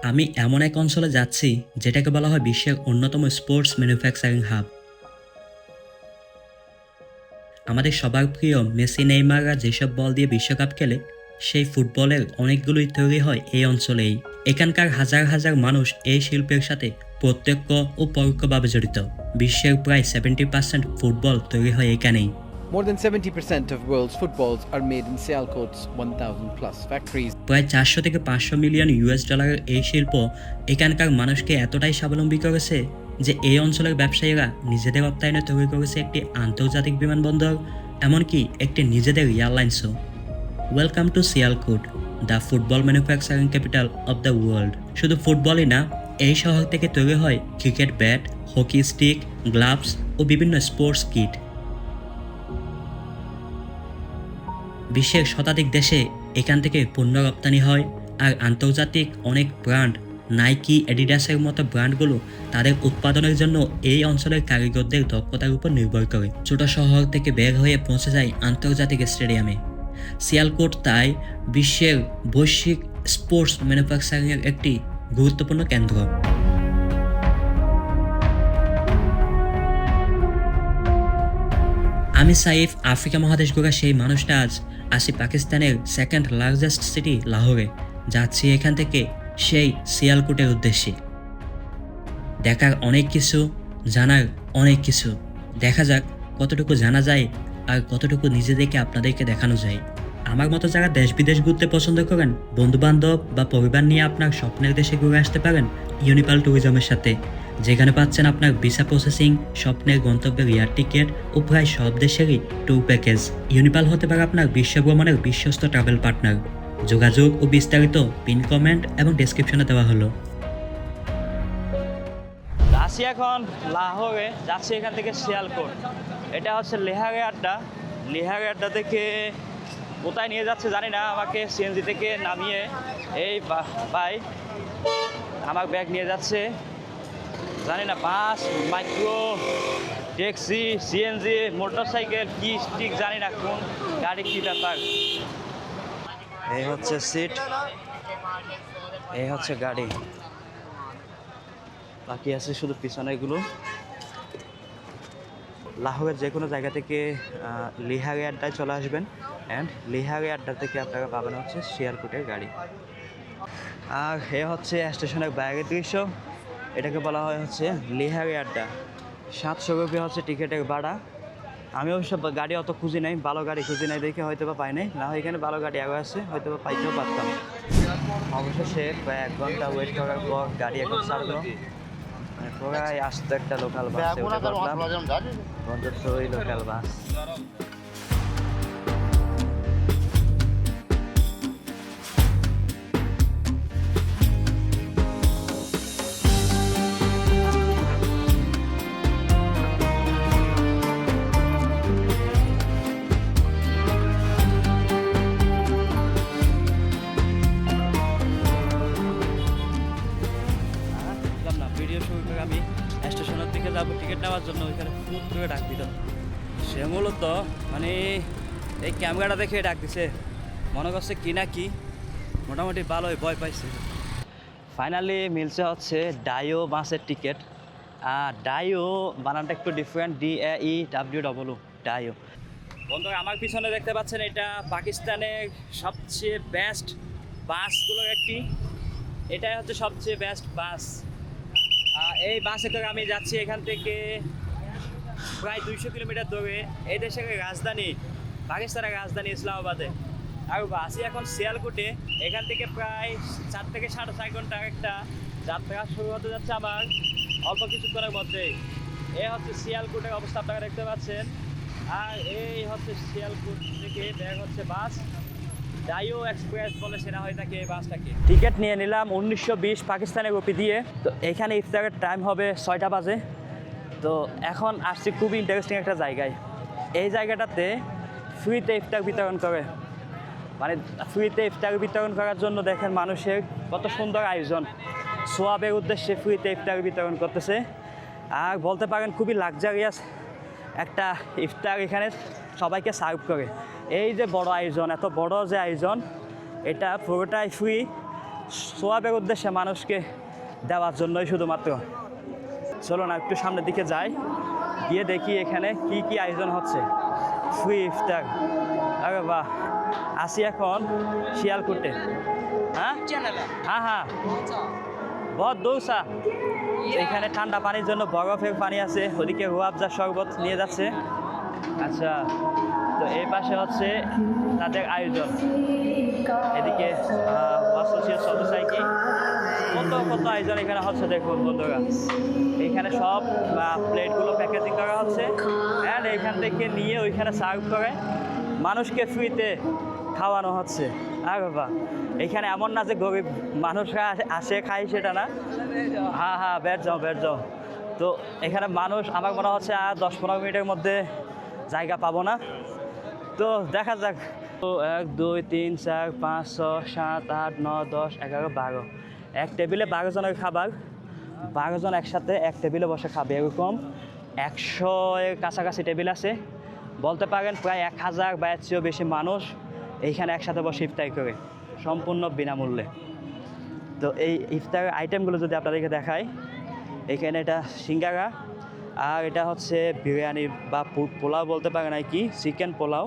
আমি এমন এক অঞ্চলে যাচ্ছি যেটাকে বলা হয় বিশ্বের অন্যতম স্পোর্টস ম্যানুফ্যাকচারিং হাব। আমাদের সবার প্রিয় মেসি নেইমাররা যেসব বল দিয়ে বিশ্বকাপ খেলে সেই ফুটবলের অনেকগুলোই তৈরি হয় এই অঞ্চলেই। এখানকার হাজার হাজার মানুষ এই শিল্পের সাথে প্রত্যক্ষ ও পরোক্ষভাবে জড়িত। বিশ্বের প্রায় 70% ফুটবল তৈরি হয় এখানেই। More than 70% of world's footballs are made in Sialkot's 1,000 plus factories. প্রায় 400 থেকে 500 মিলিয়ন ইউএস ডলারের এই শিল্প এখানকার মানুষকে এতটাই স্বাবলম্বী করেছে যে এই অঞ্চলের ব্যবসায়ীরা নিজেদের অর্থায়নে তৈরি করেছে একটি আন্তর্জাতিক বিমানবন্দর, এমনকি একটি নিজেদের এয়ারলাইন্সও। Welcome to Sialkot, the football manufacturing capital of the world. শুধু ফুটবলই না, এই শহর থেকে তৈরি হয় cricket bat, hockey stick, gloves ও বিভিন্ন স্পোর্টস কিট। বিশ্বের শতাধিক দেশে এখান থেকে পণ্য রপ্তানি হয়, আর আন্তর্জাতিক অনেক ব্র্যান্ড, নাইকি, অ্যাডিডাসের মতো ব্র্যান্ডগুলো তাদের উৎপাদনের জন্য এই অঞ্চলের কারিগরদের দক্ষতার উপর নির্ভর করে। ছোট শহর থেকে বের হয়ে পৌঁছে যায় আন্তর্জাতিক স্টেডিয়ামে। সিয়ালকোট তাই বিশ্বের বৈশ্বিক স্পোর্টস ম্যানুফ্যাকচারিংয়ের একটি গুরুত্বপূর্ণ কেন্দ্র। আমি সাইফ, আফ্রিকা মহাদেশ ঘোরা সেই মানুষটা আজ আসি পাকিস্তানের সেকেন্ড লার্জেস্ট সিটি লাহোরে। যাচ্ছি এখান থেকে সেই সিয়ালকোটের উদ্দেশ্যে। দেখার অনেক কিছু, জানার অনেক কিছু। দেখা যাক কতটুকু জানা যায় আর কতটুকু নিজেদেরকে আপনাদেরকে দেখানো যায়। আমার মতো যারা দেশ বিদেশ ঘুরতে পছন্দ করেন, বন্ধুবান্ধব বা পরিবার নিয়ে আপনার স্বপ্নের দেশে ঘুরে আসতে পারেন ইউনিপাল ট্যুরিজমের সাথে, যেখানে পাচ্ছেন আপনার ভিসা প্রসেসিং, স্বপ্নের গন্তব্যের এয়ার টিকিট ও প্রায় সব দেশেরই ট্যুর প্যাকেজ। ইউনিপাল হতে পারে আপনার বিশ্ব ভ্রমণের বিশ্বস্ত ট্রাভেল পার্টনার। যোগাযোগ ও বিস্তারিত পিন কমেন্ট এবং ডেসক্রিপশনে দেওয়া হলো। আসি এখন লাহোরে, যাচ্ছি এখান থেকে সিয়ালকোট। এটা হচ্ছে লেহারে আড্ডা। লেহারে আড্ডা থেকে কোথায় নিয়ে যাচ্ছে জানি না, আমাকে সিএনজি থেকে নামিয়ে এই ভাই আমার ব্যাগ নিয়ে যাচ্ছে, জানি না বাস, মাইক্রো, ট্যাক্সি, সিএনজি, মোটরসাইকেল, কি স্টিক জানি না কোন গাড়ি, কী ব্যাপার। এই হচ্ছে সিট, এই হচ্ছে গাড়ি, বাকি আছে শুধু পিছনেগুলো। লাহোরের যে কোনো জায়গা থেকে লিহারে আড্ডায় চলে আসবেন, অ্যান্ড লিহারে আড্ডা থেকে আপনারা পাবেন হচ্ছে সিয়ালকোটের গাড়ি। আর এ হচ্ছে স্টেশনের বাইরের দৃশ্য। এটাকে বলা হয় হচ্ছে লিহারে আড্ডা। 700 রুপি হচ্ছে টিকিটের ভাড়া। আমি অবশ্য গাড়ি অত খুঁজি নাই, ভালো গাড়ি খুঁজি নাই দেখে হয়তো বা পাই নাই, না হয় এখানে ভালো গাড়ি আগে আছে, হয়তো বা পাইতেও পারতাম। অবশেষে প্রায় 1 ঘন্টা ওয়েট করার পর গাড়ি এখন ছাড়লো। মানে পুরাই আসতো একটা লোকাল বাস, ওই লোকাল বাস। ভিডিও শুরু করে আমি স্টেশনের দিকে যাবো টিকিট নেওয়ার জন্য, ওইখানে ফুট করে ডাক দিল। সে মূলত মানে এই ক্যামেরাটা দেখে ডাক দিছে, মনে করছে কি না কি, মোটামুটি ভালোই ভয় পাইছে। ফাইনালি মিলছে হচ্ছে ডাইও বাসের টিকিট। ডাইও বানানটা একটু ডিফারেন্ট, DAEWW, ডাইও। বন্ধুরা আমার পিছনে দেখতে পাচ্ছেন, এটা পাকিস্তানের সবচেয়ে বেস্ট বাসগুলোর একটি, এটাই হচ্ছে সবচেয়ে বেস্ট বাস। এই বাসে করে আমি যাচ্ছি এখান থেকে প্রায় 200 কিলোমিটার দূরে এই দেশের রাজধানী, পাকিস্তানের রাজধানী ইসলামাবাদে। আর আসি এখন সিয়ালকোটে। এখান থেকে প্রায় 4 থেকে 4.5 ঘন্টার একটা যাত্রা শুরু হতে যাচ্ছে আমার অল্প কিছুক্ষণের মধ্যেই। এই হচ্ছে সিয়ালকোটের অবস্থা আপনারা দেখতে পাচ্ছেন। আর এই হচ্ছে সিয়ালকোট থেকে বের হচ্ছে বাস, ডাইও এক্সপ্রেস বলে সেনা হয়ে থাকে এই বাসটাকে। টিকিট নিয়ে নিলাম 1920 পাকিস্তানের রুপি দিয়ে। তো এখানে ইফতারের টাইম হবে 6টা বাজে। তো এখন আসছি খুবই ইন্টারেস্টিং একটা জায়গায়। এই জায়গাটাতে ফ্রিতে ইফতার বিতরণ করে, মানে ফ্রিতে ইফতার বিতরণ করার জন্য দেখেন মানুষের কত সুন্দর আয়োজন। সোয়াবের উদ্দেশ্যে ফ্রিতে ইফতার বিতরণ করতেছে। আর বলতে পারেন খুবই লাক্সারিয়াস একটা ইফতার এখানে সবাইকে সার্ভ করে। এই যে বড় আয়োজন, এত বড় যে আয়োজন, এটা পুরোটাই ফ্রি। সোয়াবের উদ্দেশ্যে মানুষকে দেওয়ার জন্যই শুধুমাত্র। চলো না একটু সামনের দিকে যাই, গিয়ে দেখি এখানে কি কি আয়োজন হচ্ছে। ফ্রি ইফতার, আরে বাহ। আসি এখন শিয়ালকুটে। হ্যাঁ হ্যাঁ হ্যাঁ, বহুত দৌসা। এখানে ঠান্ডা পানির জন্য বরফের পানি আছে, ওদিকে রুয়াবজা শরবত নিয়ে যাচ্ছে। আচ্ছা, তো এই পাশে হচ্ছে তাদের আয়োজন, এদিকে সাইকেল কত কত আয়োজন এখানে হচ্ছে। দেখুন বন্ধুরা, এইখানে সব প্লেটগুলো প্যাকেজিং করা হচ্ছে অ্যান্ড এখান থেকে নিয়ে ওইখানে সার্ভ করে মানুষকে ফ্রিতে খাওয়ানো হচ্ছে। আর বাবা, এখানে এমন না যে গরিব মানুষরা আসে খায় সেটা না। হ্যাঁ হ্যাঁ, বের যাও। তো এখানে মানুষ আমার মনে হচ্ছে আর 10-15 মিনিটের মধ্যে জায়গা পাবো না, তো দেখা যাক। তো 1 2 3 4 5 6 7 8 9 10 11 12, এক টেবিলে 12 জনের খাবার। 12 জন একসাথে এক টেবিলে বসে খাবে, এরকম 100-এর কাছাকাছি টেবিল আছে। বলতে পারেন প্রায় 1000 বা এর চেয়েও বেশি মানুষ এইখানে একসাথে বসে ইফতার করে সম্পূর্ণ বিনামূল্যে। তো এই ইফতারের আইটেমগুলো যদি আপনাদেরকে দেখাই, এখানে এটা সিঙ্গারা, আর এটা হচ্ছে বিরিয়ানি বা পোলাও বলতে পারেন আর কি, চিকেন পোলাও,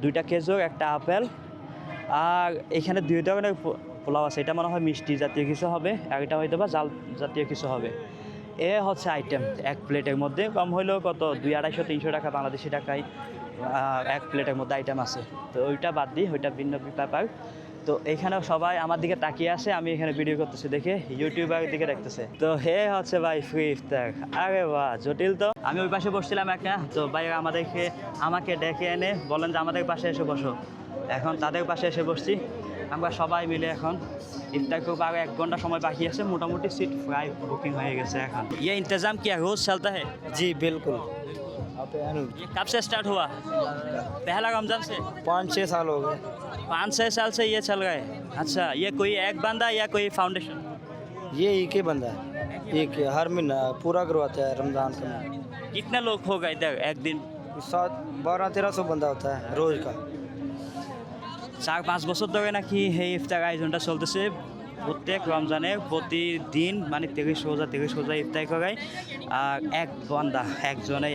2টা খেজুর, একটা আপেল, আর এখানে 2 ধরনের পোলাও আছে। এটা মনে হয় মিষ্টি জাতীয় কিছু হবে, আর এটা হয়তো বা জাল জাতীয় কিছু হবে। এ হচ্ছে আইটেম এক প্লেটের মধ্যে, কম হইলেও কত 200-250-300 টাকা বাংলাদেশি টাকায় এক প্লেটের মধ্যে আইটেম আছে। তো ওইটা বাদ দিই, ওইটা ভিন্ন ব্যাপার। তো এখানেও সবাই আমার দিকে তাকিয়ে আছে, আমি এখানে ভিডিও করতেছি দেখে ইউটিউবের দিকে দেখতেছে। তো হে হচ্ছে ভাই ফ্রি ইফতার, আরে বাহ জটিল। তো আমি ওই পাশে বসছিলাম একটা, তো ভাই আমাকে ডেকে এনে বলেন যে আমাদের পাশে এসে বসো। এখন তাদের পাশে এসে বসছি, আমরা সবাই মিলে এখন ইফতার করবো। আরো 1 ঘন্টা সময় বাকি আছে, মোটামুটি সিট প্রায় বুকিং হয়ে গেছে। এখন ये इंतजाम क्या रोज चलता है? जी बिल्कुल। ये कब से स्टार्ट हुआ? पहला रमजान से? 5-6 साल हो गए। 5-6 साल से ये चल रहा है। अच्छा, ये कोई एक बंदा या कोई फाउंडेशन? ये एक ही बंदा है, एक हर महीना पूरा करवाता है रमजान का महीना। कितने लोग होगा इधर एक दिन? 1200-1300 बंदा होता है रोज का। 4-5 বছর ধরে নাকি এই ইফতার আয়োজনটা চলতেছে। প্রত্যেক রমজানে প্রতিদিন মানে 30 রোজা ইফতার করায় আর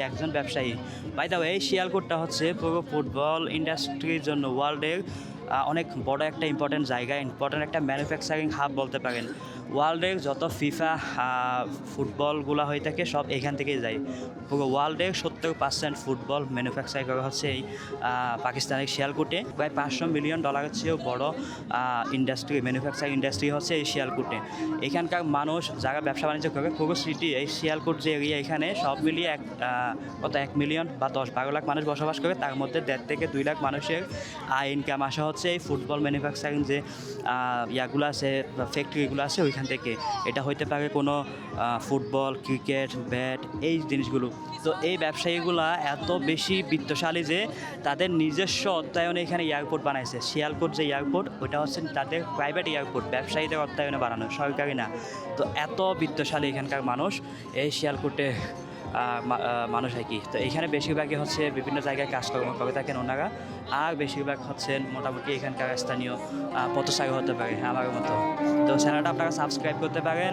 একজন ব্যবসায়ী। বাই দ্য ওয়ে, এই শিয়ালকোটটা হচ্ছে পুরো ফুটবল ইন্ডাস্ট্রির জন্য ওয়ার্ল্ডের অনেক বড় একটা ইম্পর্টেন্ট জায়গা, ইম্পর্টেন্ট একটা ম্যানুফ্যাকচারিং হাব বলতে পারেন। ওয়ার্ল্ডের যত ফিফা ফুটবলগুলো হয়ে থাকে সব এখান থেকেই যায়। পুরো ওয়ার্ল্ডের 70% ফুটবল ম্যানুফ্যাকচার করা হচ্ছে এই পাকিস্তানের শিয়ালকোটে। প্রায় $500 মিলিয়ন চেয়েও বড় ম্যানুফ্যাকচারিং ইন্ডাস্ট্রি হচ্ছে এই শিয়ালকোটে। এখানকার মানুষ যারা ব্যবসা বাণিজ্য করে, পুরো সিটি এই শিয়ালকোট যে এরিয়া, এখানে সব মিলিয়ে 1 মিলিয়ন বা 10-12 লাখ মানুষ বসবাস করে। তার মধ্যে 1.5 থেকে 2 লাখ মানুষের ইনকাম আসা হচ্ছে এই ফুটবল ম্যানুফ্যাকচারিং যে ইয়াগুলো আছে, ফ্যাক্টরিগুলো আছে ওইখান থেকে। এটা হইতে পারে কোনো ফুটবল, ক্রিকেট, ব্যাট, এই জিনিসগুলো। তো এই ব্যবসায়ীগুলা এত বেশি বিত্তশালী যে তাদের নিজস্ব অর্থায়নে এখানে এয়ারপোর্ট বানাইছে। শিয়ালকোট যে এয়ারপোর্ট, ওটা হচ্ছে তাদের প্রাইভেট এয়ারপোর্ট, ব্যবসায়ীদের অর্থায়নে বানানো, সরকারি না। তো এত বিত্তশালী এখানকার মানুষ, এই শিয়ালকোটে মানুষ আর কি। তো এখানে বেশিরভাগই হচ্ছে বিভিন্ন জায়গায় কাজকর্ম করে থাকেন ওনারা, আর বেশিরভাগ হচ্ছেন মোটামুটি এখানকার স্থানীয় পথচারী হতে পারে আমার মতো। তো চ্যানেলটা আপনারা সাবস্ক্রাইব করতে পারেন।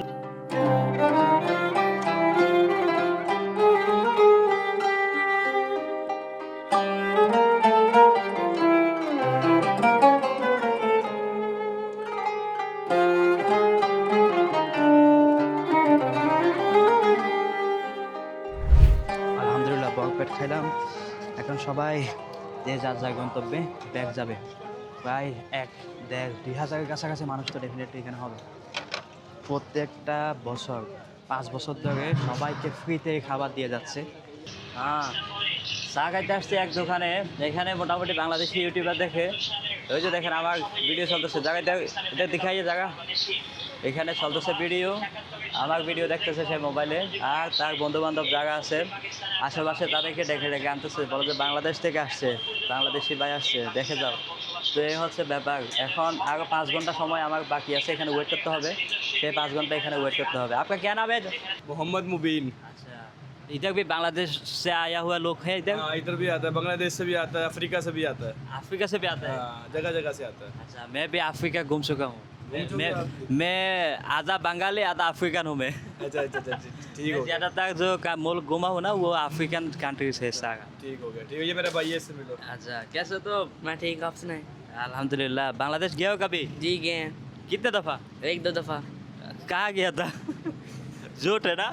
আলহামদুলিল্লাহ বরপেট খাইলাম। এখন সবাই যে যার যার গন্তব্যে ব্যাগ যাবে। প্রায় 1-1.5-2 হাজারের কাছাকাছি মানুষ তো ডেফিনেটলি এখানে হবে। প্রত্যেকটা বছর 5 বছর ধরে সবাইকে ফ্রিতে খাবার দিয়ে যাচ্ছে। হ্যাঁ, চা খাইতে আসছে এক দোকানে, এখানে মোটামুটি বাংলাদেশি ইউটিউবার দেখে, ওই যে দেখেন আমার ভিডিও চলতেছে, জায়গাটা এটা দেখাই যে জায়গা, এখানে চলতেছে ভিডিও, আমার ভিডিও দেখতেছে সে মোবাইলে, আর তার বন্ধুবান্ধব যারা আছে আশেপাশে তাদেরকে ডেকে আনতেছে, বলে যে বাংলাদেশ থেকে আসছে, বাংলাদেশি ভাই আসছে, দেখে যাও। তো এই হচ্ছে ব্যাপার। এখন আরও 5 ঘন্টা সময় আমার বাকি আছে, এখানে ওয়েট করতে হবে। সেই 5 ঘন্টা এখানে ওয়েট করতে হবে। আপনার क्या नाम है? मोहम्मद मुबीन। अच्छा, इधर भी बांग्लादेश से आया हुआ लोग है इधर? हाँ, इधर भी आता है, बांग्लादेश से भी आता है, अफ्रीका से भी आता है। अफ्रीका से भी आता है? हाँ, जगह जगह से आता है। अच्छा, मैं भी अफ्रीका घूम चुका हूँ, मैं आधा बंगाली आधा अफ्रीकन हूँ मैं अच्छा अच्छा अच्छा ठीक हो गया ज़्यादातर जो मुल्क घुमा हूँ ना वो अफ्रीकन कंट्री से सारा ठीक हो गया ठीक है ये मेरा भाई है इससे मिलो अच्छा कैसे तो मैं ठीक आप सुनाए अल्हम्दुलिल्लाह बांग्लादेश गया हो कभी जी गए हैं कितने दफ़ा 1-2 दफ़ा कहाँ गया था झूठ है ना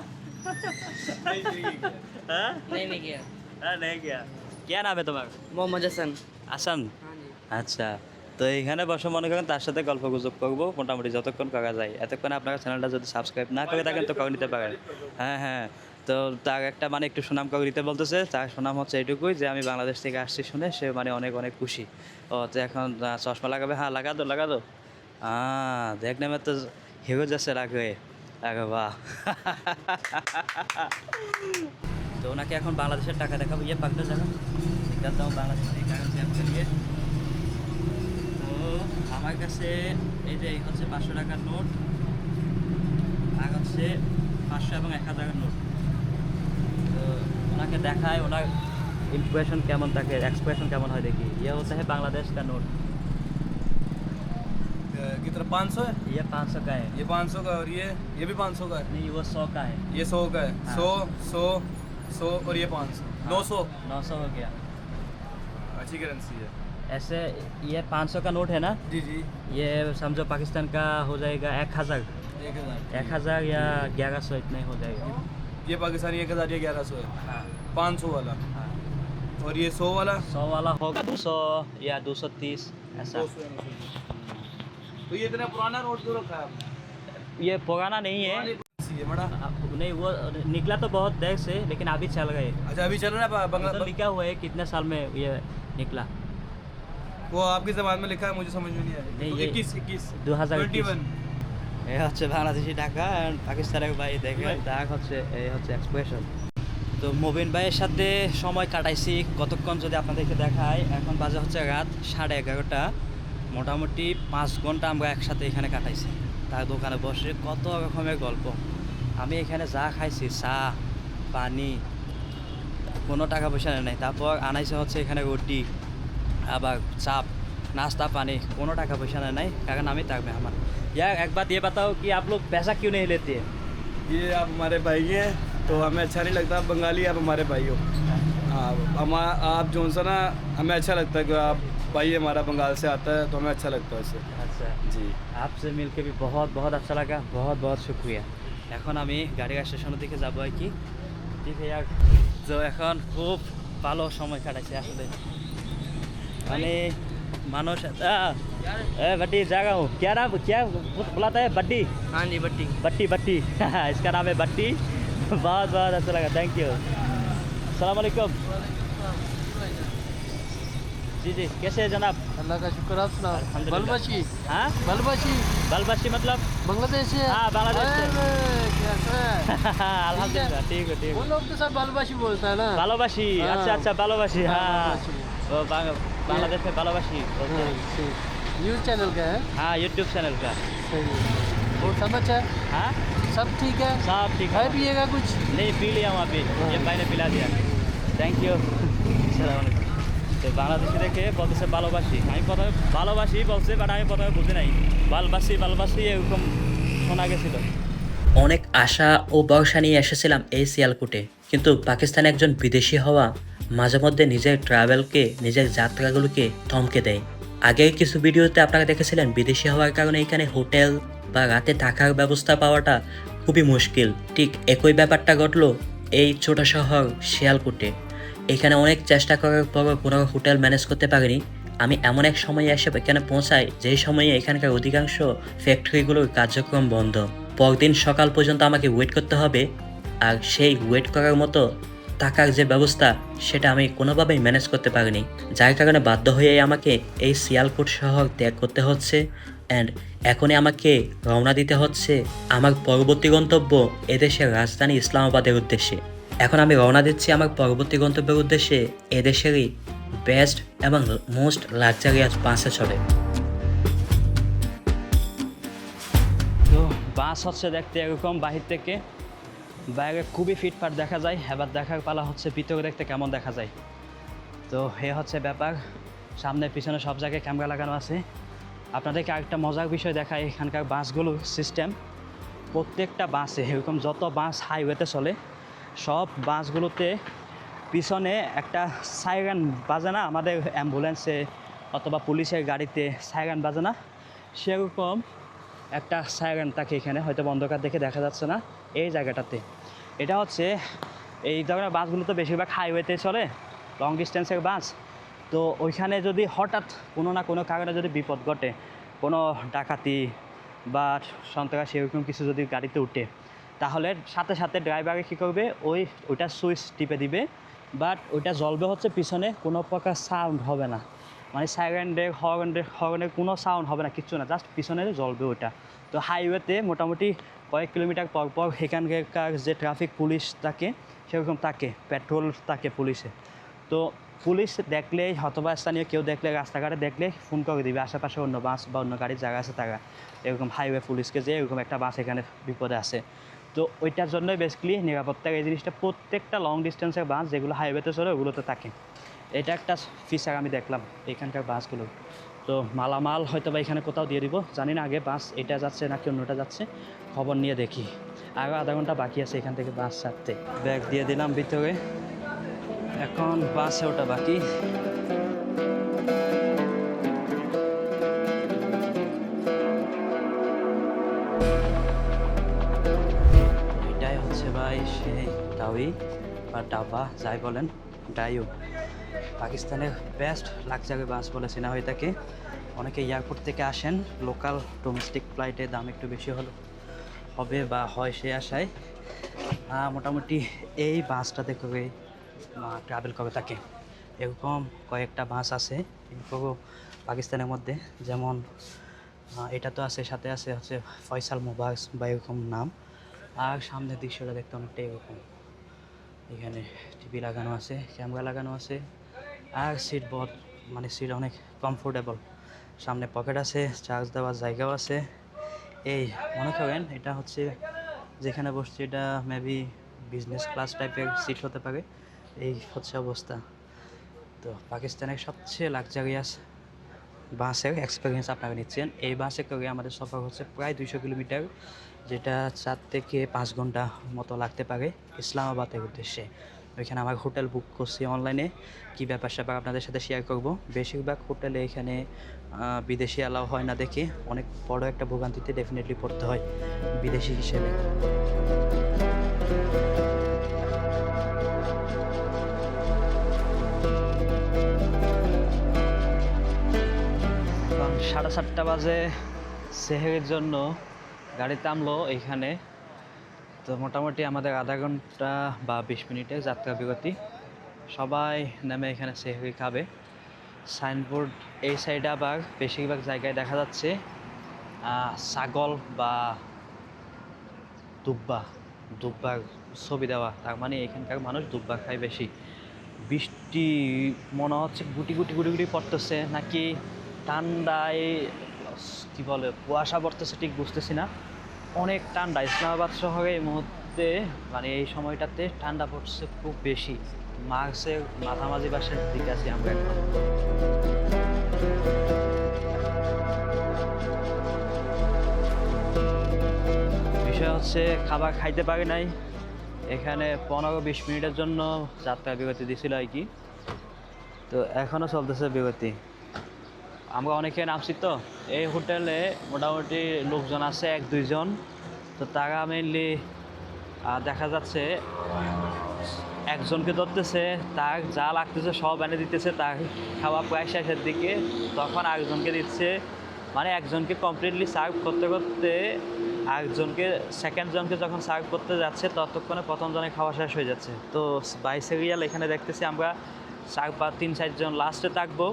हाँ? नहीं गया हाँ, नहीं गया क्या नाम है तुम्हारा मोहम्मद हसन আসান हाँ जी আচ্ছা তো এইখানে বসে মনে করেন তার সাথে গল্প গুজব করবো মোটামুটি যতক্ষণ করা যায় এতক্ষণ আপনারা চ্যানেলটা যদি সাবস্ক্রাইব না করে থাকেন তো করে নিতে পারেন হ্যাঁ হ্যাঁ তো তার একটা মানে একটু সুনাম করে দিতে বলতেছে তার সুনাম হচ্ছে এইটুকুই যে আমি বাংলাদেশ থেকে আসছি শুনে সে মানে অনেক অনেক খুশি ও তো এখন চশমা লাগাবে হ্যাঁ লাগা দো দেখনে में तो हीरो जैसे लग रहे আরে বাহ তো ওনাকে এখন বাংলাদেশের টাকা দেখাবো ইয়ে পাকতে যাবেন নিকালতা হूँ বাংলাদেশ থেকে কারেন্সি অ্যাপ চালিয়ে তো আমার কাছে এই যে এই হচ্ছে 500 টাকার নোট আর হচ্ছে 500 এবং 1000 নোট তো ওনাকে দেখায় ওনার ইম্প্রেশন কেমন থাকে এক্সপ্রেশন কেমন হয় দেখি ইয়ে হচ্ছে है बांग्लादेश का नोट कितना 500 है ये 500 का है ये 500 का और ये भी 500 का है नहीं वो 100 का है ये 100 का है हाँ। 100 और ये 500 900 900 हो गया अच्छी करेंसी है ऐसे ये 500 का नोट है ना जी जी ये समझो पाकिस्तान का हो जाएगा 1000 1000 या 1100 इतना ही हो जाएगा ये पाकिस्तानी 1000 ये 1100 है हाँ 500 वाला हाँ और ये 100 वाला 100 वाला होगा 200 या 230 ऐसा 200 तो ये इतना पुराना नोट क्यों रखा है आपने ये पुराना नहीं है पुरानी currency है बड़ा नहीं वो निकला तो बहुत देर से लेकिन अभी चल गए अच्छा अभी चल रहा है उधर बंगला लिखा हुआ है कितने साल में ये निकला वो आपकी जबान में लिखा है मुझे समझ में नहीं नहीं, आया ये 21 2021 21 এই হচ্ছে বাংলাদেশি টাকা অ্যান্ড পাকিস্তানের ভাই দেখেন তা হচ্ছে এই হচ্ছে এক্সপ্রেশন তো মুবিন ভাইয়ের সাথে সময় কাটাইছি কতক্ষণ যদি আপনাদেরকে দেখাই এখন বাজে হচ্ছে রাত 11:30 মোটামুটি 5 ঘন্টা আমরা একসাথে এখানে কাটাইছি তার দোকানে বসে কত রকমের গল্প আমি এখানে যা খাইছি চা পানি কোনো টাকা পয়সা নেই তারপর আনাইছে হচ্ছে এখানে রুটি আবার চাপ नाश्ता पानी कोनो टाका पैसा नहीं कारण हम ही तक में हमारा यार एक बात ये बताओ कि आप लोग पैसा क्यों नहीं लेते हैं ये आप हमारे भाई हैं तो हमें अच्छा नहीं लगता बंगाली आप हमारे भाई हो आप जो सा ना हमें अच्छा लगता है कि आप भाई हमारा बंगाल से आता है तो हमें अच्छा लगता है उससे अच्छा जी आपसे मिलके भी बहुत बहुत अच्छा लगा बहुत बहुत शुक्रिया এখন আমি গাড়িঘাট স্টেশনের দিকে যাবো আর কি ঠিক আছে তো এখন খুব ভালো সময় কাটাইছে আসলে মানে मानोश बट्टी जागा हूँ क्या नाम क्या बुलाता है बट्टी हाँ जी बट्टी बट्टी इसका नाम है बट्टी बहुत बहुत अच्छा लगा थैंक यू सलाम वालेकुम जी जी कैसे है जनाब अल्लाह का शुक्र आप सुनाओ अल्हम्दुलिल्लाह। बलबशी हाँ बलबशी बलबशी मतलब बांग्लादेश से हाँ, बांग्लादेश से। अरे, कैसा है अल्हम्दुलिल्लाह ठीक है ठीक वो है लोग तो सब बलबशी बोलता है ना बालोबाशी हाँ। अच्छा अच्छा बालोबाशी हाँ बालोबाशी। वो बांग्लादेश में बालोबाशी बोलते हाँ, हैं। ठीक। न्यूज़ चैनल का है हाँ यूट्यूब चैनल का सही है। और सब अच्छा है हाँ सब ठीक है सब ठीक है है पिएगा कुछ नहीं पी लिया हूँ अभी ये भाई ने पिला दिया থ্যাংক ইউ তো বাংলাদেশি দেখে বলতেছে ভালোবাসি আমি প্রথমে ভালোবাসি বলছে বাট আমি প্রথমে বুঝি নাই ভালোবাসি এরকম শোনা গেছিল অনেক আশা ও ভরসা নিয়ে এসেছিলাম এই সিয়ালকুটে কিন্তু পাকিস্তানে একজন বিদেশি হওয়া মাঝে মধ্যে নিজের ট্রাভেলকে নিজের যাত্রাগুলোকে থমকে দেয় আগের কিছু ভিডিওতে আপনারা দেখেছিলেন বিদেশি হওয়ার কারণে এখানে হোটেল বা রাতে থাকার ব্যবস্থা পাওয়াটা খুবই মুশকিল ঠিক একই ব্যাপারটা ঘটলো এই ছোট শহর শিয়ালকুটে এখানে অনেক চেষ্টা করার পরও কোনো হোটেল ম্যানেজ করতে পারিনি আমি এমন এক সময়ে এসে এখানে পৌঁছাই যেই সময়ে এখানকার অধিকাংশ ফ্যাক্টরিগুলোর কার্যক্রম বন্ধ পরদিন সকাল পর্যন্ত আমাকে ওয়েট করতে হবে আর সেই ওয়েট করার মতো টাকার যে ব্যবস্থা সেটা আমি কোনোভাবেই ম্যানেজ করতে পারিনি যার কারণে বাধ্য হয়ে আমাকে এই শিয়ালকুট শহর ত্যাগ করতে হচ্ছে অ্যান্ড এখনই আমাকে রওনা দিতে হচ্ছে আমার পরবর্তী গন্তব্য এদেশের রাজধানী ইসলামাবাদের উদ্দেশ্যে এখন আমি রওনা দিচ্ছি আমার পরবর্তী গন্তব্যের উদ্দেশ্যে এদেশেরই বেস্ট এবং মোস্ট লাক্সারিয়াস বাসে চড়ে তো বাস হচ্ছে দেখতে এরকম বাহির থেকে বাইরে খুবই ফিটফাট দেখা যায় এবার দেখার পালা হচ্ছে ভিতরে দেখতে কেমন দেখা যায় তো এ হচ্ছে ব্যাপার সামনে পিছনে সব জায়গায় ক্যামেরা লাগানো আছে আপনাদেরকে আরেকটা মজার বিষয় দেখায়, এখানকার বাসগুলোর সিস্টেম, প্রত্যেকটা বাসে এরকম যত বাস হাইওয়েতে চলে সব বাসগুলোতে পিছনে একটা সাইরেন বাজে না, আমাদের অ্যাম্বুলেন্সে অথবা পুলিশের গাড়িতে সাইরেন বাজে না, সেরকম একটা সাইরেন থাকে এখানে, হয়তো অন্ধকার দেখে দেখা যাচ্ছে না এই জায়গাটাতে। এটা হচ্ছে এই ধরনের বাসগুলো তো বেশিরভাগ হাইওয়েতে চলে, লং ডিস্টেন্সের বাস। তো ওইখানে যদি হঠাৎ কোনো না কোনো কারণে যদি বিপদ ঘটে, কোনো ডাকাতি বা সন্ত্রাসী এরকম কিছু যদি গাড়িতে উঠে, তাহলে সাথে সাথে ড্রাইভারে কী করবে, ওইটা সুইচ টিপে দিবে, বাট ওইটা জ্বলবে হচ্ছে পিছনে, কোনো প্রকার সাউন্ড হবে না, মানে সাইরেনের হর্নের কোনো সাউন্ড হবে না, কিচ্ছু না, জাস্ট পিছনে জ্বলবে ওইটা। তো হাইওয়েতে মোটামুটি কয়েক কিলোমিটার পর পর এখানকার যে ট্রাফিক পুলিশ থাকে সেরকম থাকে, পেট্রোল থাকে পুলিশে। তো পুলিশ দেখলেই অথবা স্থানীয় কেউ দেখলে, রাস্তাঘাটে দেখলে ফোন করে দিবে আশেপাশে অন্য বাস বা অন্য গাড়ির জায়গা আছে তারা, এরকম হাইওয়ে পুলিশকে যে এরকম একটা বাস এখানে বিপদে আছে। তো ওইটার জন্যই বেসিক্যালি নিরাপত্তার এই জিনিসটা প্রত্যেকটা লং ডিস্টেন্সের বাস যেগুলো হাইওয়েতে চলে ওগুলোতে থাকে। এটা একটা ফিচার আমি দেখলাম এখানকার বাসগুলো। তো মালামাল হয়তো বা এখানে কোথাও দিয়ে দিব, জানি না আগে বাস এটা যাচ্ছে নাকি অন্যটা যাচ্ছে, খবর নিয়ে দেখি। আরও আধা ঘন্টা বাকি আছে এখান থেকে বাস ছাড়তে। ব্যাগ দিয়ে দিলাম ভিতরে, এখন বাসে ওটা বাকি। এটাই হচ্ছে ভাই সেই ডাউই বা ডাবা যাই বলেন, ডাইউ, পাকিস্তানের বেস্ট লাক্সারি বাস বলে চেনা হয়ে থাকে। অনেকে এয়ারপোর্ট থেকে আসেন, লোকাল ডোমেস্টিক ফ্লাইটে দাম একটু বেশি হবে বা হয় সে আশায় মোটামুটি এই বাসটাতে করে ট্রাভেল করে থাকে। এরকম কয়েকটা বাস আছে পুরো পাকিস্তানের মধ্যে, যেমন এটা তো আছে, সাথে আছে হচ্ছে ফয়সাল মোবাস বা এরকম নাম। আর সামনের দৃশ্যটা দেখতে অনেকটা এরকম, এখানে টিভি লাগানো আছে, ক্যামেরা লাগানো আছে, আর সিট মানে সিট অনেক কমফোর্টেবল, সামনে পকেট আছে, চার্জ দেওয়ার জায়গাও আছে। এই মনে করেন এটা হচ্ছে যেখানে বসছি এটা মেবি বিজনেস ক্লাস টাইপের সিট হতে পারে, এই হচ্ছে অবস্থা। তো পাকিস্তানের সবচেয়ে লাক্সারিয়াস বাসের এক্সপিরিয়েন্স আপনারা নিচ্ছেন। এই বাসে করে আমাদের সফর হচ্ছে প্রায় 200 কিলোমিটার, যেটা 4 থেকে 5 ঘন্টা মতো লাগতে পারে ইসলামাবাদের উদ্দেশ্যে। ওইখানে আমার হোটেল বুক করছি অনলাইনে, কী ব্যাপার স্যাপার আপনাদের সাথে শেয়ার করব। বেশিরভাগ হোটেলে এখানে বিদেশি অ্যালাউ হয় না দেখে অনেক বড় একটা ভোগান্তিতে ডেফিনেটলি পড়তে হয় বিদেশি হিসেবে। সাড়ে 7টা বাজে সেহেরির জন্য গাড়ি থামলো এইখানে। তো মোটামুটি আমাদের আধা ঘন্টা বা 20 মিনিটের যাত্রা বিরতি। সবাই নেমে এখানে সেহেরি খাবে। সাইনবোর্ড এই সাইডে আবার বেশিরভাগ জায়গায় দেখা যাচ্ছে ছাগল বা দুব্বার ছবি দেওয়া, তার মানে এখানকার মানুষ দুব্বা খায় বেশি। বৃষ্টি মনে হচ্ছে গুটি গুটি পড়তেছে, নাকি ঠান্ডায় কী বলে কুয়াশা পড়তেছে ঠিক বুঝতেছি না। অনেক ঠান্ডা ইসলামাবাদ শহরে এই মুহূর্তে, মানে এই সময়টাতে ঠান্ডা পড়ছে খুব বেশি। মার্চের মাঝামাঝি বাসের দিকে আছি আমরা এখন। বিষয় হচ্ছে খাবার খাইতে পারি নাই, এখানে 15-20 মিনিটের জন্য যাত্রা বিরতি দিছিল আর কি। তো এখনও চলতেছে বিরতি। আমরা অনেকে নামছি তো এই হোটেলে, মোটামুটি লোকজন আছে 1-2 জন। তো তারা মেনলি দেখা যাচ্ছে একজনকে ধরতেছে, তার যা লাগতেছে সব এনে দিতেছে, তার খাওয়া প্রায় শেষের দিকে, তখন আরেকজনকে দিচ্ছে। মানে একজনকে কমপ্লিটলি সার্ভ করতে করতে আরেকজনকে, সেকেন্ড জনকে যখন সার্ভ করতে যাচ্ছে ততক্ষণে প্রথম জনের খাওয়া শেষ হয়ে যাচ্ছে। তো বাই সিরিয়াল এখানে দেখতেছি আমরা 3-4 জন লাস্টে থাকবো,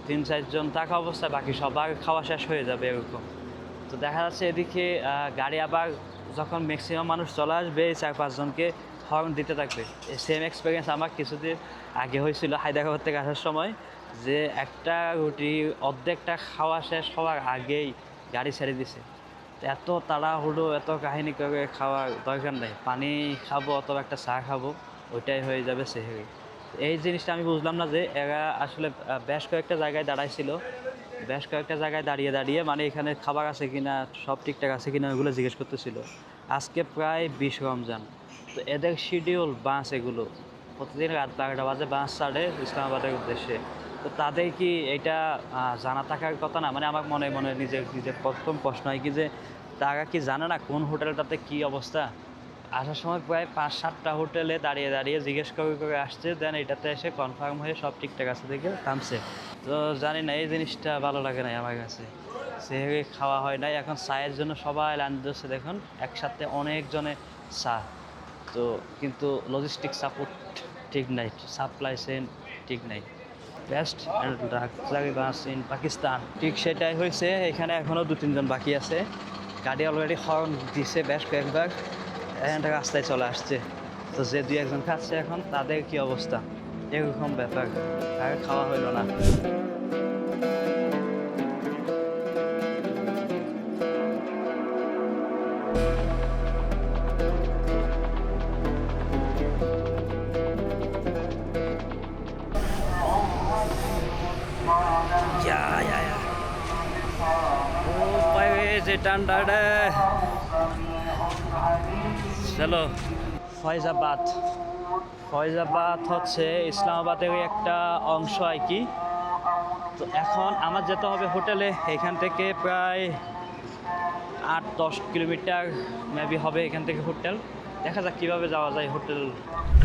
3-4 জন থাকা অবস্থায় বাকি সবার খাওয়া শেষ হয়ে যাবে এরকম। তো দেখা যাচ্ছে এদিকে গাড়ি আবার যখন ম্যাক্সিমাম মানুষ চলে আসবে, 4-5 জনকে হর্ন দিতে থাকবে। সেম এক্সপিরিয়েন্স আমার কিছুদিন আগে হয়েছিল হায়দ্রাবাদ থেকে আসার সময়, যে একটা রুটি অর্ধেকটা খাওয়া শেষ হওয়ার আগেই গাড়ি ছেড়ে দিছে। এত তাড়াহুড়ো, এত কাহিনী করে খাওয়ার দরকার নেই, পানি খাবো অথবা একটা চা খাবো, ওইটাই হয়ে যাবে সেহেরি। এই জিনিসটা আমি বুঝলাম না যে এরা আসলে বেশ কয়েকটা জায়গায় দাঁড়াইছিল, বেশ কয়েকটা জায়গায় দাঁড়িয়ে দাঁড়িয়ে মানে এখানে খাবার আছে কিনা, সব ঠিকঠাক আছে কিনা ওগুলো জিজ্ঞেস করতেছিল। আজকে প্রায় 20 রমজান, তো এদের শিডিউল বাস এগুলো প্রতিদিন রাত 12টা বাজে বাস ছাড়ে ইসলামাবাদের উদ্দেশ্যে। তো তাদের কি এটা জানা থাকার কথা না? মানে আমার মনে মনে নিজের নিজের প্রথম প্রশ্ন হয় কি যে তারা কি জানে না কোন হোটেলটাতে কি অবস্থা? আসার সময় প্রায় 5-7টা হোটেলে দাঁড়িয়ে দাঁড়িয়ে জিজ্ঞেস করে করে আসছে, দেন এটাতে এসে কনফার্ম হয়ে সব ঠিকঠাক আছে দেখে থামছে। তো জানি না, এই জিনিসটা ভালো লাগে নাই আমার কাছে। সেভাবে খাওয়া হয় নাই, এখন চায়ের জন্য সবাই লাইন দিচ্ছে, দেখুন একসাথে অনেকজনে চা। তো কিন্তু লজিস্টিক সাপোর্ট ঠিক নাই, সাপ্লাই চেইন ঠিক নাই। Best luxury bus in Pakistan, ঠিক সেটাই হয়েছে। এখানে এখনও 2-3 জন বাকি আছে। গাড়ি অলরেডি হর্ন দিছে বেশ কয়েকবার, এখানটা রাস্তায় চলে আসছে। তো যে 2-1 জন খাচ্ছে এখন, তাদের কি অবস্থা? এরকম ব্যাপার, আর খাওয়া হইল না। ও পায়ে যে টান্ডাটা, চলো। ফয়জাবাদ, ফয়জাবাদ হচ্ছে ইসলামাবাদের একটা অংশ আর কি। তো এখন আমার যেতে হবে হোটেলে, এখান থেকে প্রায় 8-10 কিলোমিটার মেবি হবে এখান থেকে হোটেল। দেখা যাক কীভাবে যাওয়া যায় হোটেল।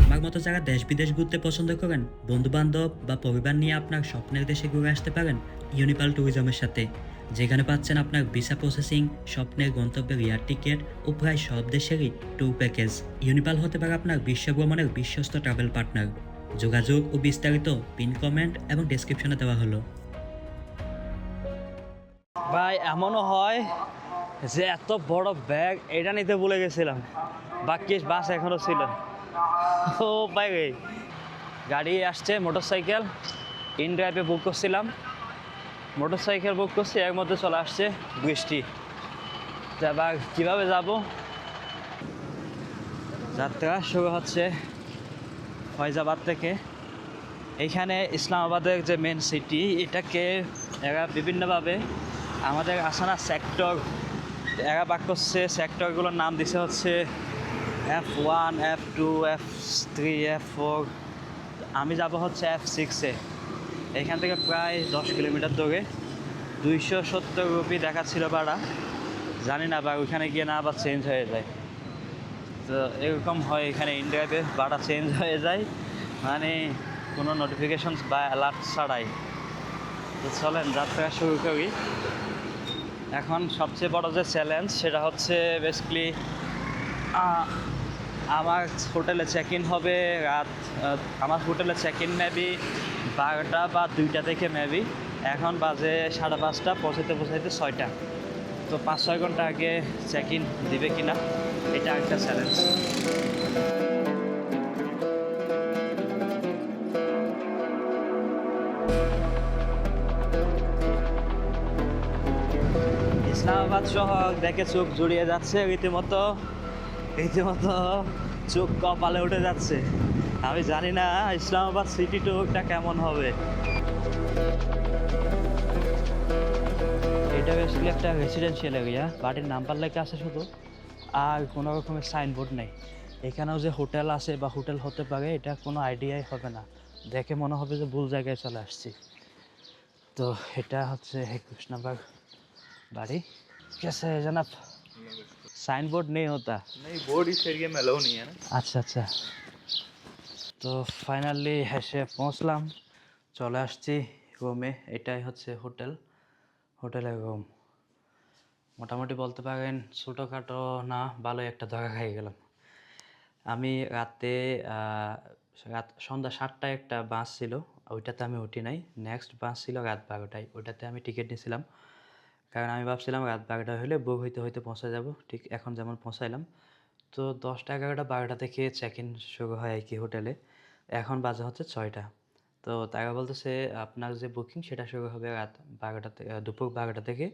আমার মতো যারা দেশ বিদেশ ঘুরতে পছন্দ করেন, বন্ধু বান্ধব বা পরিবার নিয়ে আপনার স্বপ্নের দেশে ঘুরে আসতে পারেন ইউনিপাল ট্যুরিজমের সাথে, যেখানে পাচ্ছেন আপনার ভিসা প্রসেসিং, স্বপ্নের গন্তব্যের এয়ার টিকিট ও প্রায় সব দেশেরই ট্যুর প্যাকেজ। ইউনিপাল হতে পারে আপনার বিশ্ব ভ্রমণের বিশ্বস্ত ট্রাভেল পার্টনার। যোগাযোগ ও বিস্তারিত পিন কমেন্ট এবং ডেসক্রিপশনে দেওয়া হলো। ভাই এমনও হয় যে এত বড় ব্যাগ এটা নিতে ভুলে গেছিলাম, বাকি বাস এখনও ছিল। ও ভাই, গাড়ি আসছে, মোটরসাইকেল ইন ড্রাইভে বুক করছিলাম, মোটরসাইকেল বুক করছি, এর মধ্যে চলে আসছে বৃষ্টি। তো এবার কীভাবে যাব? যাত্রা শুরু হচ্ছে ফয়জাবাদ থেকে। এইখানে ইসলামাবাদের যে মেন সিটি, এটাকে এরা বিভিন্নভাবে আমাদের আসানা সেক্টর এরা ভাগ করছে। সেক্টরগুলোর নাম দিছে হচ্ছে F1, F2, F3, F4। আমি যাব হচ্ছে F6-এ। এখান থেকে প্রায় 10 কিলোমিটার দূরে। 270 রুপি দেখাচ্ছিল ভাড়া, জানি না বা ওইখানে গিয়ে না আবার চেঞ্জ হয়ে যায়। তো এরকম হয় এখানে ইন্ডিয়াতে, ভাড়া চেঞ্জ হয়ে যায় মানে কোনো নোটিফিকেশন বা অ্যালার্ট ছাড়াই। তো চলেন যাত্রা শুরু করি। এখন সবচেয়ে বড় যে চ্যালেঞ্জ সেটা হচ্ছে বেসিক্যালি আমার হোটেলে চেক ইন হবে রাত, আমার হোটেলে চেক ইন মেবি 12টা বা 2টা থেকে মেবি। এখন বাজে 5:30, পৌঁছাইতে 6টা। তো 5-6 ঘন্টা আগে চেক ইন দিবে কিনা, এটা একটা চ্যালেঞ্জ। ইসলামাবাদ শহর দেখে চোখ জুড়িয়ে যাচ্ছে, রীতিমতো চোখ কপালে উঠে যাচ্ছে। আমি জানি না ইসলামাবাদ সিটি ট্যুরটা কেমন হবে। এটা বেসিক্যালি একটা রেসিডেন্সিয়াল এরিয়া, বাড়ির নাম্বার লেখা আছে শুধু, আর কোনো রকমের সাইনবোর্ড নেই। এখানেও যে হোটেল আছে বা হোটেল হতে পারে এটা কোনো আইডিয়াই হবে না, দেখে মনে হবে যে ভুল জায়গায় চলে আসছি। তো এটা হচ্ছে 21 নম্বর बाड़ी कैसे है जनाब? साइन बोर्ड नहीं होता? नहीं, बोर्ड इस एरिया में अलाउ नहीं है ना। আচ্ছা আচ্ছা। তো ফাইনালি এসে পৌঁছলাম, চলে আসছি রুমে। এটাই হচ্ছে হোটেলের রুম। মোটামুটি বলতে পারেন ছোটোখাটো না, ভালোই একটা ধরা খাই গেলাম। আমি সন্ধ্যা 7টায় একটা বাস ছিল, ওইটাতে আমি উঠি নাই। নেক্সট বাস ছিল রাত 12টায়, ওইটাতে আমি টিকিট নিয়েছিলাম, কারণ আমি ভাবছিলাম রাত 12টা হলে বুক হইতে পৌঁছে যাব। ঠিক এখন যেমন পৌঁছাইলাম, তো 10টা 11টা 12টা থেকে চেক ইন শুরু হয় আর কি হোটেলে। এখন বাজে হচ্ছে 6টা। তো তারা বলতেছে আপনার যে বুকিং সেটা শুরু হবে রাত 12টা থেকে, দুপুর 12টা থেকে।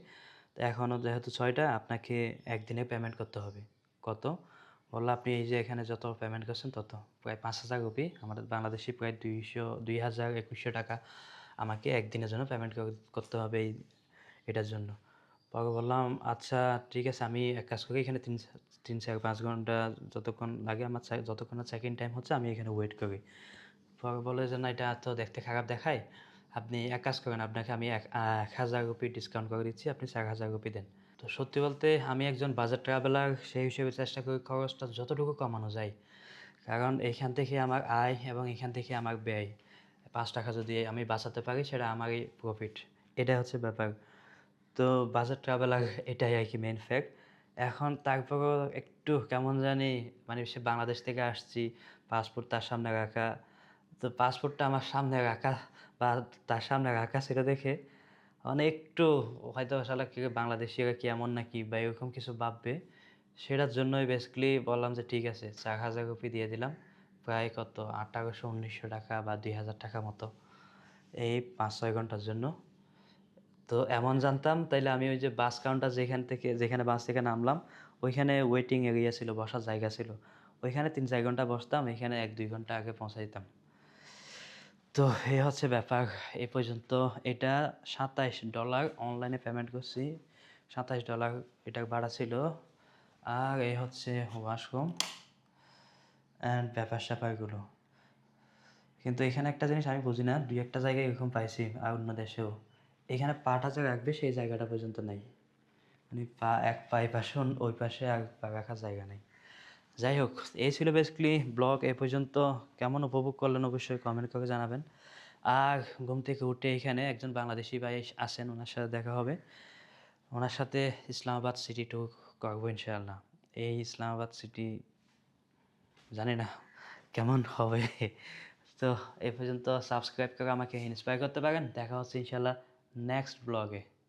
তো এখনও যেহেতু 6টা, আপনাকে একদিনে পেমেন্ট করতে হবে। কত বললো? আপনি এই যে এখানে যত পেমেন্ট করছেন তত, প্রায় 5,000 রুপি, আমাদের বাংলাদেশি প্রায় 2,000-2,100 টাকা আমাকে একদিনের জন্য পেমেন্ট করতে হবে এটার জন্য। পরে বললাম আচ্ছা ঠিক আছে, আমি এক কাজ করি, এখানে 3-4-5 ঘন্টা যতক্ষণ লাগে আমার যতক্ষণ না চেক ইন টাইম হচ্ছে আমি এখানে ওয়েট করি। পরে বলে যে না, এটা তো দেখতে খারাপ দেখায়, আপনি এক কাজ করেন, আপনাকে আমি 1,000 রুপি ডিসকাউন্ট করে দিচ্ছি, আপনি 4,000 রুপি দেন। তো সত্যি বলতে আমি একজন বাজেট ট্রাভেলার, সেই হিসেবে চেষ্টা করি খরচটা যতটুকু কমানো যায়, কারণ এইখান থেকে আমার আয় এবং এখান থেকে আমার ব্যয় 5 টাকা যদি আমি বাঁচাতে পারি সেটা আমারই প্রফিট, এটা হচ্ছে ব্যাপার। তো বাজেট ট্রাভেলার এটাই আর কি মেন ফ্যাক্ট। এখন তারপরও একটু কেমন জানি, মানে সে বাংলাদেশ থেকে আসছি, পাসপোর্ট তার সামনে রাখা, তো পাসপোর্টটা আমার সামনে রাখা বা তার সামনে রাখা সেটা দেখে মানে একটু হয়তো আসলে কি বাংলাদেশিরা কি এমন নাকি বা এরকম কিছু ভাববে, সেটার জন্যই বেসিক্যালি বললাম যে ঠিক আছে 4,000 রুপি দিয়ে দিলাম, প্রায় কত 1,800-1,900 টাকা বা 2,000 টাকা মতো এই 5-6 ঘন্টার জন্য। তো এমন জানতাম তাইলে আমি ওই যে বাস কাউন্টার যেখানে বাস থেকে নামলাম ওইখানে ওয়েটিং এরিয়া ছিল, বসার জায়গা ছিল, ওইখানে 3-4 ঘন্টা বসতাম, এখানে 1-2 ঘন্টা আগে পৌঁছাইতাম। তো এই হচ্ছে ব্যাপার। এই পর্যন্ত এটা $27 অনলাইনে পেমেন্ট করছি, $27 এটার ভাড়া ছিল। আর এই হচ্ছে ওয়াশরুম অ্যান্ড ব্যাপার স্যাপারগুলো। কিন্তু এখানে একটা জিনিস আমি বুঝি না, 2-1টা জায়গায় এরকম পাইছি আর অন্য দেশেও, এখানে পাটা যে রাখবে সেই জায়গাটা পর্যন্ত নেই, মানে এক পা এই পাশে ওই পাশে আর পা রাখার জায়গা নেই। যাই হোক, এই ছিল বেসিক্যালি ব্লগ। এই পর্যন্ত কেমন উপভোগ করলেন অবশ্যই কমেন্ট করে জানাবেন। আর ঘুম থেকে উঠে এখানে একজন বাংলাদেশি ভাই আসেন, ওনার সাথে দেখা হবে, ওনার সাথে ইসলামাবাদ সিটি ট্যুর করবো ইনশাআল্লাহ। এই ইসলামাবাদ সিটি জানি না কেমন হবে। তো এই পর্যন্ত সাবস্ক্রাইব করে আমাকে ইন্সপায়ার করতে পারেন। দেখা হচ্ছে ইনশাআল্লাহ নেক্সট ব্লগে।